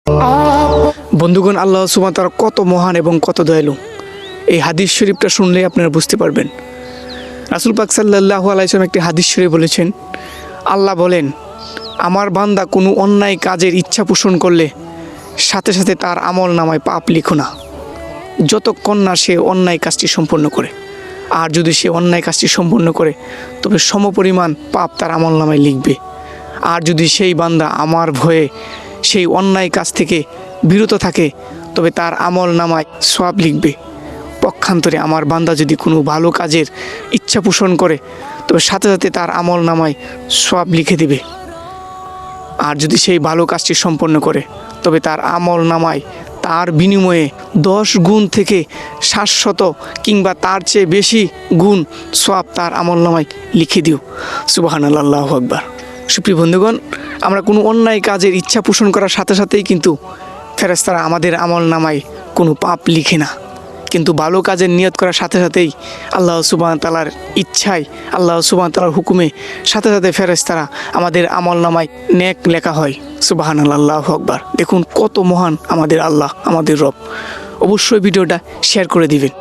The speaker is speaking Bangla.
বন্ধুগণ, আল্লাহ সুবহানাহু ওয়া তাআলা কত মহান এবং কত দয়ালু, এই হাদিস শরীফটা শুনলে আপনারা বুঝতে পারবেন। রাসূল পাক সাল্লাল্লাহু আলাইহি ওয়াসাল্লাম একটি হাদিস শরীফে বলেছেন, আল্লাহ বলেন, আমার বান্দা কোনো অন্যায় কাজের ইচ্ছা পোষণ করলে সাথে সাথে তার আমল নামায় পাপ লিখো না, যতক্ষণ না সে অন্যায় কাজটি সম্পন্ন করে। আর যদি সে অন্যায় কাজটি সম্পন্ন করে তবে সমপরিমাণ পাপ তার আমল নামায় লিখবে। আর যদি সেই বান্দা আমার ভয়ে সেই অন্যায় কাজ থেকে বিরত থাকে তবে তার আমল নামায় সওয়াব লিখবে। পক্ষান্তরে আমার বান্দা যদি কোনো ভালো কাজের ইচ্ছা পোষণ করে তবে সাথে সাথে তার আমল নামায় সওয়াব লিখে দেবে। আর যদি সেই ভালো কাজটি সম্পন্ন করে তবে তার আমল নামায় তার বিনিময়ে 10 গুণ থেকে 700 কিংবা তার চেয়ে বেশি গুণ সওয়াব তার আমল নামায় লিখে দিও। সুবহানাল্লাহ, আল্লাহু আকবার। সুপ্রিয় বন্ধুগণ, আমরা কোনো অন্যায় কাজের ইচ্ছা পোষণ করার সাথে সাথেই কিন্তু ফেরেশতারা আমাদের আমল নামায় কোনো পাপ লিখে না, কিন্তু ভালো কাজের নিয়ত করার সাথে সাথেই আল্লাহ সুবহানাহু ওয়া তাআলার ইচ্ছায়, আল্লাহ সুবহানাহু ওয়া তাআলার হুকুমে সাথে সাথে ফেরেশতারা আমাদের আমল নামায় নেক লেখা হয়। সুবহানাল্লাহ, আল্লাহু আকবার। দেখুন কত মহান আমাদের আল্লাহ, আমাদের রব। অবশ্যই ভিডিওটা শেয়ার করে দিবেন।